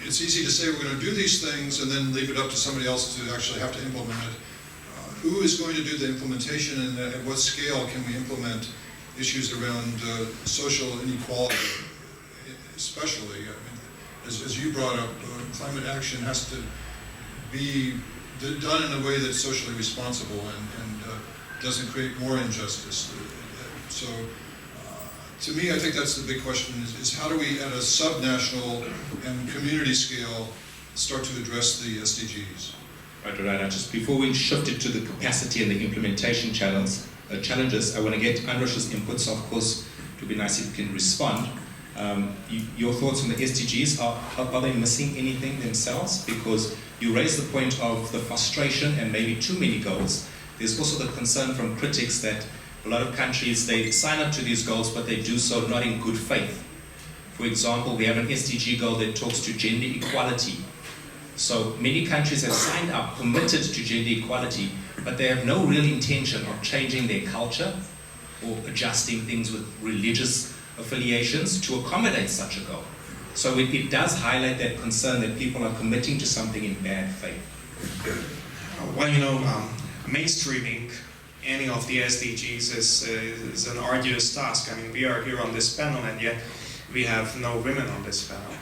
It's easy to say we're going to do these things and then leave it up to somebody else to actually have to implement it. Who is going to do the implementation, and at what scale can we implement issues around social inequality, especially? I mean, as you brought up, climate action has to be done in a way that's socially responsible and doesn't create more injustice. So, to me, I think that's the big question, is how do we, at a subnational and community scale, start to address the SDGs? Right. Just before we shift it to the capacity and the implementation challenges, I want to get Andrus's input, so of course it would be nice if you can respond. Your thoughts on the SDGs, are they missing anything themselves? Because you raise the point of the frustration and maybe too many goals. There's also the concern from critics that a lot of countries, they sign up to these goals, but they do so not in good faith. For example, we have an SDG goal that talks to gender equality. So many countries have signed up, committed to gender equality, but they have no real intention of changing their culture or adjusting things with religious affiliations to accommodate such a goal. So it does highlight that concern that people are committing to something in bad faith. Well, mainstreaming any of the SDGs is an arduous task. I mean, we are here on this panel, and yet we have no women on this panel.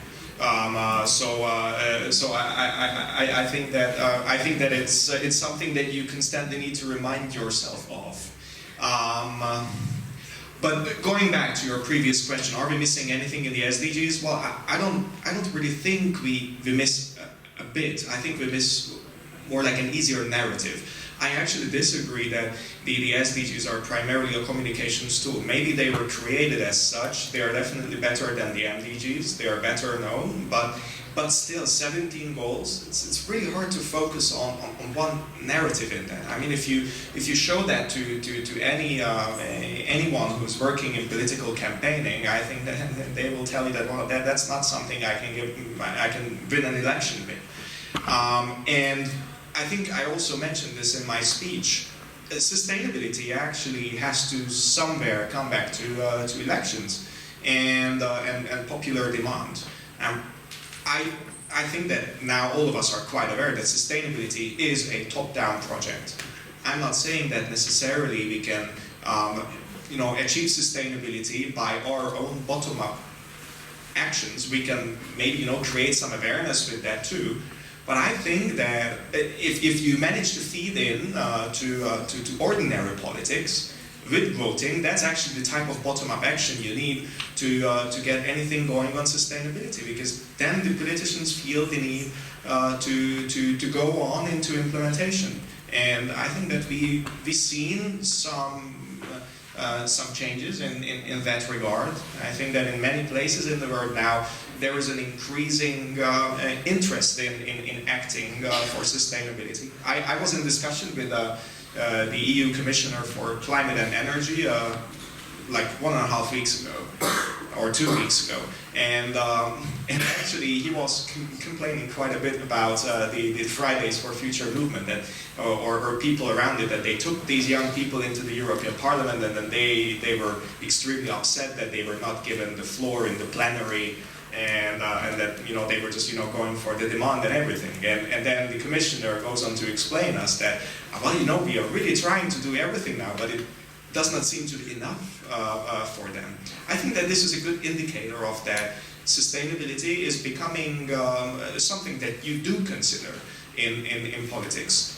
So I think that it's something that you constantly need to remind yourself of. But going back to your previous question, are we missing anything in the SDGs? Well, I don't really think we miss a bit. I think we miss more like an easier narrative. I actually disagree that the SDGs are primarily a communications tool. Maybe they were created as such. They are definitely better than the MDGs. They are better known, but still, 17 goals. It's really hard to focus on one narrative in that. I mean, if you show that to anyone who's working in political campaigning, I think that they will tell you that, well, that's not something I can win an election with. And I think I also mentioned this in my speech. Sustainability actually has to somewhere come back to elections and popular demand. I think that now all of us are quite aware that sustainability is a top-down project. I'm not saying that necessarily we can achieve sustainability by our own bottom-up actions. We can maybe create some awareness with that too. But I think that if you manage to feed in to ordinary politics with voting, that's actually the type of bottom-up action you need to get anything going on sustainability, because then the politicians feel the need to go on into implementation. And I think that we've seen some changes in that regard. I think that in many places in the world now, there is an increasing interest in acting for sustainability. I was in discussion with the EU Commissioner for Climate and Energy like 1.5 weeks ago, or 2 weeks ago, and actually he was complaining quite a bit about the Fridays for Future movement, that, or people around it, that they took these young people into the European Parliament, and then they were extremely upset that they were not given the floor in the plenary, and that they were just going for the demand and everything. And then the commissioner goes on to explain us that we are really trying to do everything now, but it does not seem to be enough for them. I think that this is a good indicator of that sustainability is becoming something that you do consider in politics.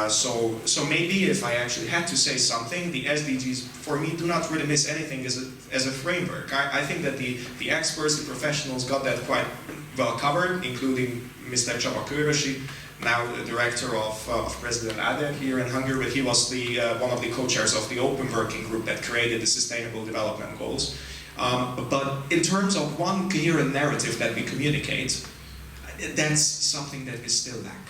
So maybe if I actually had to say something, the SDGs for me do not really miss anything as a framework. I think that the experts, the professionals got that quite well covered, including Mr. Csekő, now the director of President Adek here in Hungary, but he was one of the co-chairs of the open working group that created the Sustainable Development Goals. But in terms of one clear narrative that we communicate, that's something that we still lack.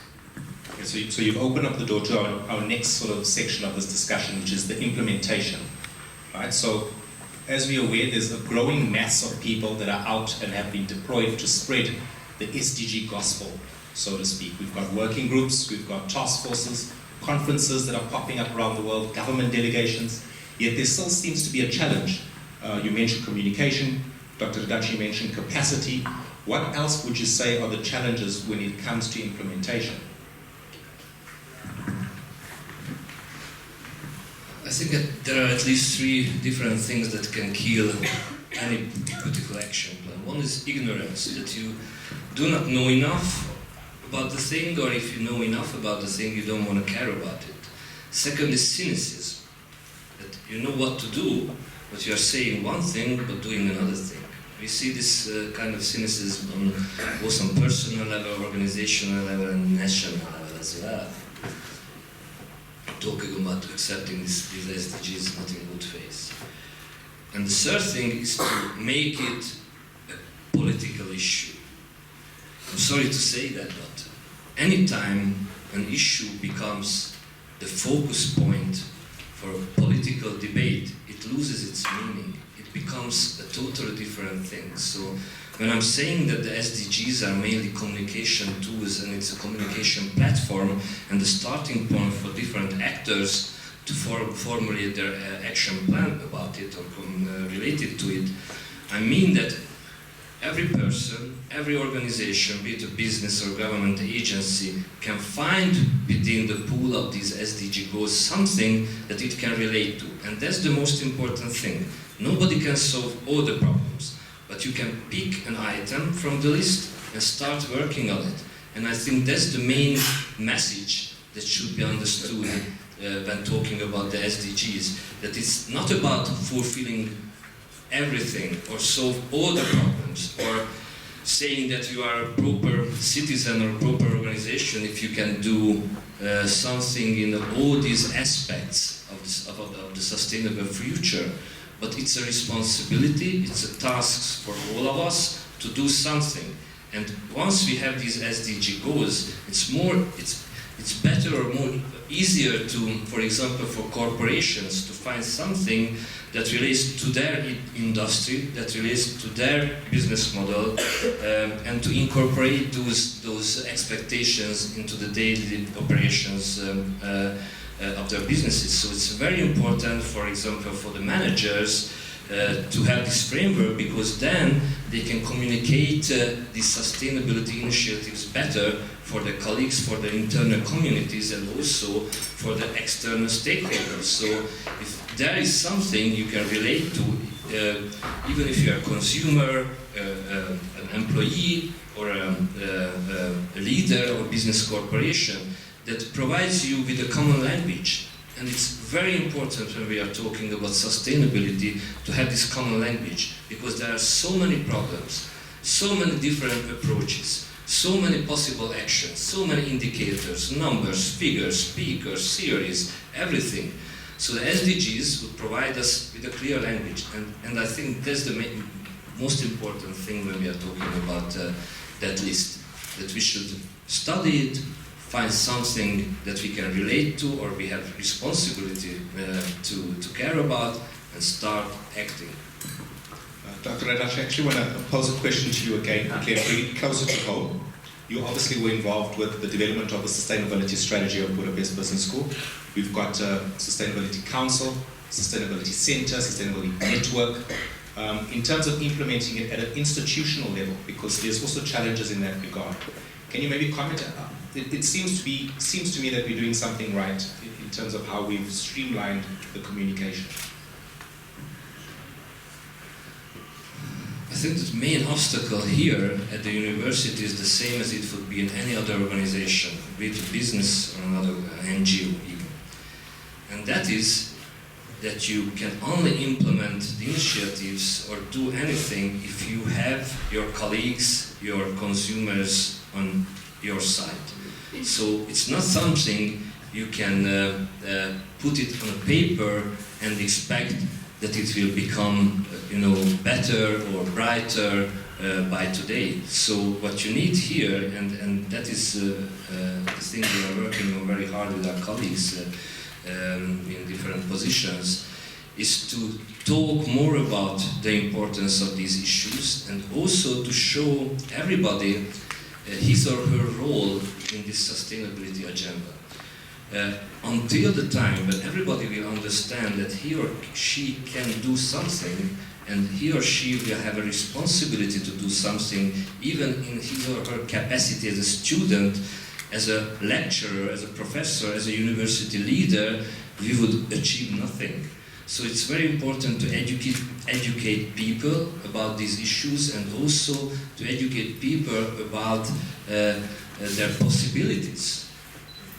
Okay, so you've opened up the door to our next sort of section of this discussion, which is the implementation. Right? So, as we're aware, there's a growing mass of people that are out and have been deployed to spread the SDG gospel, so to speak. We've got working groups, we've got task forces, conferences that are popping up around the world, government delegations, yet there still seems to be a challenge. You mentioned communication, Dr. Radácsi mentioned capacity. What else would you say are the challenges when it comes to implementation? I think that there are at least three different things that can kill any political action plan. One is ignorance, that you do not know enough about the thing, or if you know enough about the thing, you don't want to care about it. Second is cynicism, that you know what to do, but you are saying one thing but doing another thing. We see this kind of cynicism on both on personal level, organizational level, and national level as well. Talking about accepting these SDGs not in good faith. And the third thing is to make it a political issue. I'm sorry to say that, but anytime an issue becomes the focus point for a political debate, it loses its meaning. It becomes a totally different thing. So when I'm saying that the SDGs are mainly communication tools and it's a communication platform and the starting point for different actors to formulate their action plan about it or related to it, I mean that every person, every organization, be it a business or government agency, can find within the pool of these SDG goals something that it can relate to. And that's the most important thing. Nobody can solve all the problems. But you can pick an item from the list and start working on it. And I think that's the main message that should be understood when talking about the SDGs. That it's not about fulfilling everything or solve all the problems or saying that you are a proper citizen or proper organization if you can do something in all these aspects of the sustainable future. But it's a responsibility, it's a task for all of us to do something. And once we have these SDG goals, it's better or more easier to, for example, for corporations to find something that relates to their industry, that relates to their business model, and to incorporate those expectations into the daily operations of their businesses. So it's very important, for example, for the managers to have this framework, because then they can communicate these sustainability initiatives better for their colleagues, for their internal communities, and also for the external stakeholders. So if there is something you can relate to, even if you're a consumer, an employee, or a leader or business corporation, that provides you with a common language. And it's very important when we are talking about sustainability to have this common language, because there are so many problems, so many different approaches, so many possible actions, so many indicators, numbers, figures, speakers, theories, everything. So the SDGs would provide us with a clear language, and I think that's the most important thing when we are talking about that list, that we should study it, find something that we can relate to or we have responsibility to care about, and start acting. Dr. Radácsi, I actually want to pose a question to you again, bring it closer to home. You obviously were involved with the development of the sustainability strategy of Budapest Business School. We've got a Sustainability Council, Sustainability Center, Sustainability Network. in terms of implementing it at an institutional level, because there's also challenges in that regard. Can you maybe comment? It seems to me that we're doing something right in terms of how we've streamlined the communication. I think the main obstacle here at the university is the same as it would be in any other organization, be it a business or another NGO even. And that is that you can only implement the initiatives or do anything if you have your colleagues, your consumers on your side. So it's not something you can put it on a paper and expect that it will become, better or brighter by today. So what you need here, and that is the thing we are working on very hard with our colleagues in different positions, is to talk more about the importance of these issues and also to show everybody his or her role in this sustainability agenda. Until the time when everybody will understand that he or she can do something and he or she will have a responsibility to do something, even in his or her capacity as a student, as a lecturer, as a professor, as a university leader, we would achieve nothing. So it's very important to educate people about these issues and also to educate people about their possibilities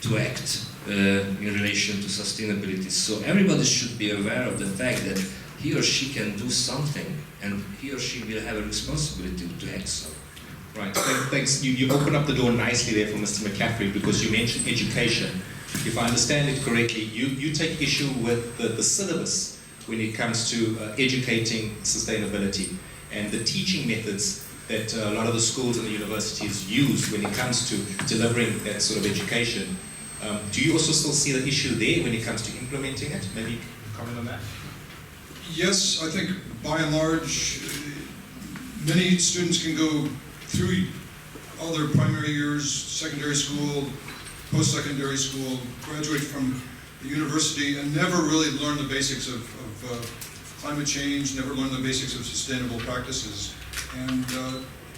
to act in relation to sustainability. So everybody should be aware of the fact that he or she can do something and he or she will have a responsibility to act so. Right, thanks. You opened up the door nicely there for Mr. McCaffrey, because you mentioned education. If I understand it correctly, you take issue with the syllabus when it comes to educating sustainability and the teaching methods that a lot of the schools and the universities use when it comes to delivering that sort of education. Do you also still see the issue there when it comes to implementing it? Maybe you can comment on that? Yes, I think by and large, many students can go through all their primary years, secondary school, post-secondary school, graduate from the university and never really learn the basics of climate change, never learn the basics of sustainable practices. And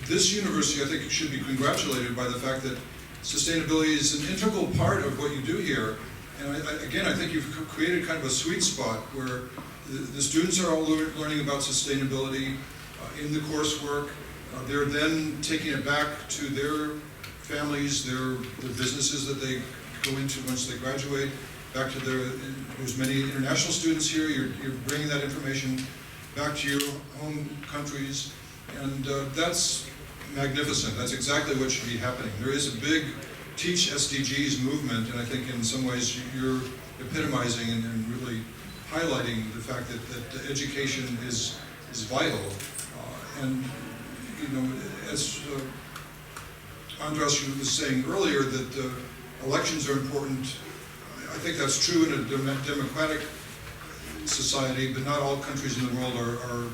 this university, I think, should be congratulated by the fact that sustainability is an integral part of what you do here. And again, I think you've created kind of a sweet spot where the students are all learning about sustainability in the coursework. They're then taking it back to their families, the businesses that they go into once they graduate, back to there's many international students here. You're bringing that information back to your home countries, and that's magnificent. That's exactly what should be happening. There is a big Teach SDGs movement, and I think in some ways you're epitomizing and really highlighting the fact that education is vital. And as Andras was saying earlier, that elections are important. I think that's true in a democratic society, but not all countries in the world are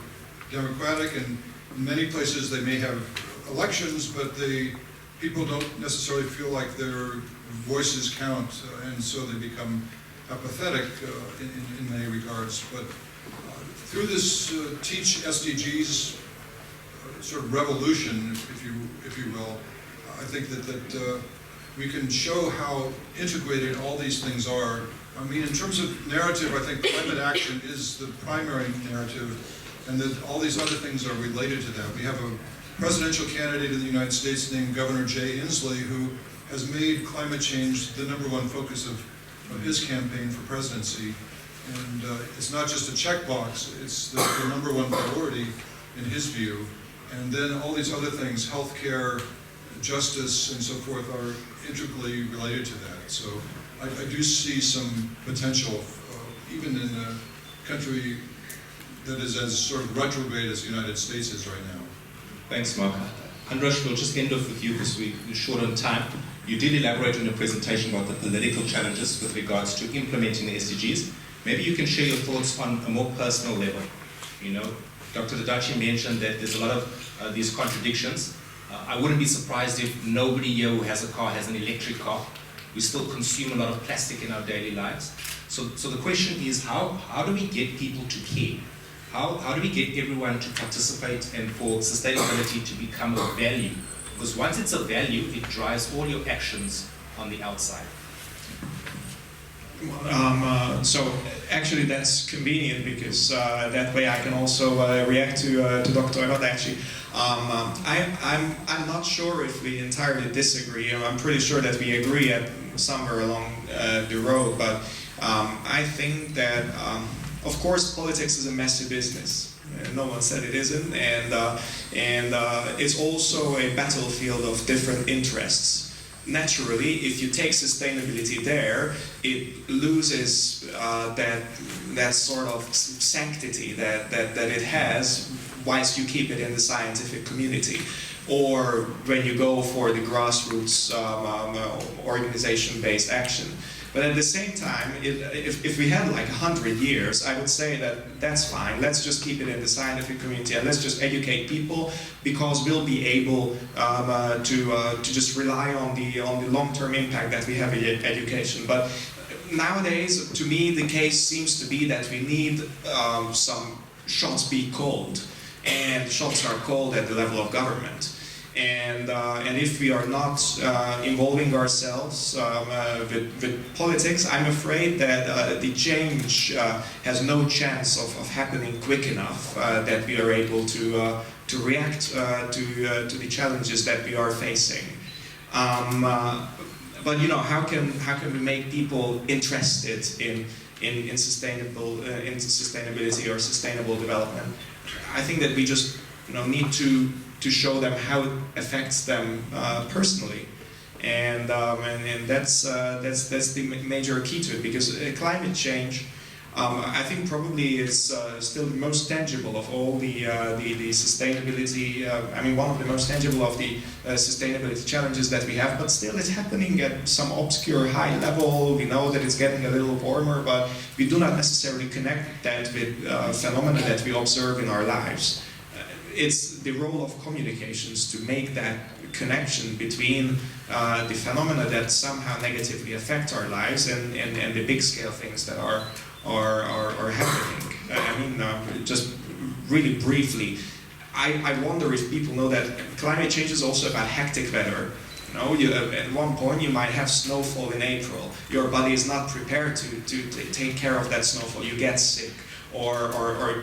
democratic, and in many places they may have elections, but people don't necessarily feel like their voices count, and so they become apathetic in many regards. But through this Teach SDGs sort of revolution, if you will, I think that we can show how integrated all these things are. I mean, in terms of narrative, I think climate action is the primary narrative, and that all these other things are related to that. We have a presidential candidate in the United States named Governor Jay Inslee, who has made climate change the #1 focus of his campaign for presidency. And it's not just a checkbox, it's the #1 priority in his view. And then all these other things, healthcare, justice, and so forth, are integrally related to that. So I do see some potential, even in a country that is as sort of retrograde as the United States is right now. Thanks, Mark. Andras, we'll just end off with you because we're short on time. You did elaborate on your presentation about the political challenges with regards to implementing the SDGs. Maybe you can share your thoughts on a more personal level. Dr. Radácsi mentioned that there's a lot of these contradictions. I wouldn't be surprised if nobody here who has a car has an electric car. We still consume a lot of plastic in our daily lives. So the question is, how do we get people to care? how do we get everyone to participate and for sustainability to become a value? Because once it's a value, it drives all your actions on the outside. So actually that's convenient because that way I can also react to Dr. Radácsi. I'm not sure if we entirely disagree. I'm pretty sure that we agree at somewhere along the road, but I think that of course politics is a messy business. No one said it isn't, and it's also a battlefield of different interests. Naturally, if you take sustainability there, it loses that sort of sanctity that it has, whilst you keep it in the scientific community. Or when you go for the grassroots organization-based action. But at the same time, if we had like 100 years, I would say that that's fine. Let's just keep it in the scientific community and let's just educate people, because we'll be able to just rely on the long-term impact that we have in education. But nowadays, to me, the case seems to be that we need some shots be called, and shots are called at the level of government. And if we are not involving ourselves with politics, I'm afraid that the change has no chance of happening quick enough that we are able to react to the challenges that we are facing. But you know, how can we make people interested in sustainability or sustainable development? I think that we just need to show them how it affects them personally, and that's the major key to it, because climate change, I think probably is still the most tangible of all the sustainability. I mean, one of the most tangible of the sustainability challenges that we have. But still, it's happening at some obscure high level. We know that it's getting a little warmer, but we do not necessarily connect that with phenomena that we observe in our lives. It's the role of communications to make that connection between the phenomena that somehow negatively affect our lives and the big scale things that are happening. I mean, just really briefly, I wonder if people know that climate change is also about hectic weather. At one point you might have snowfall in April. Your body is not prepared to take care of that snowfall. You get sick. Or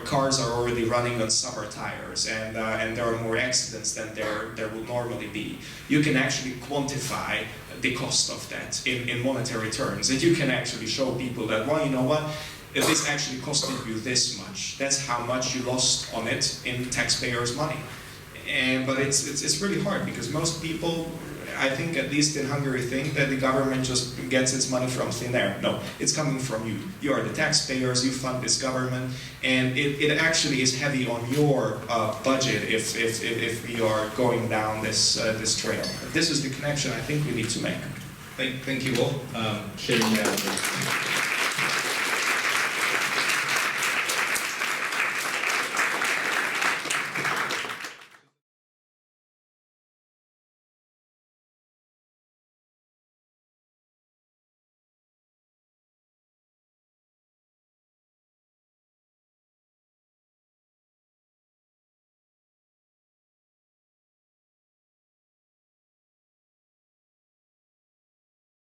cars are already running on summer tires, and there are more accidents than there would normally be. You can actually quantify the cost of that in monetary terms, and you can actually show people that, well, you know what, if this actually costed you this much, that's how much you lost on it in taxpayers' money. But it's really hard, because most people, I think, at least in Hungary, think that the government just gets its money from thin air. No, it's coming from you. You are the taxpayers, you fund this government, and it actually is heavy on your budget if we are going down this trail. This is the connection I think we need to make. Thank you all. Sharing that.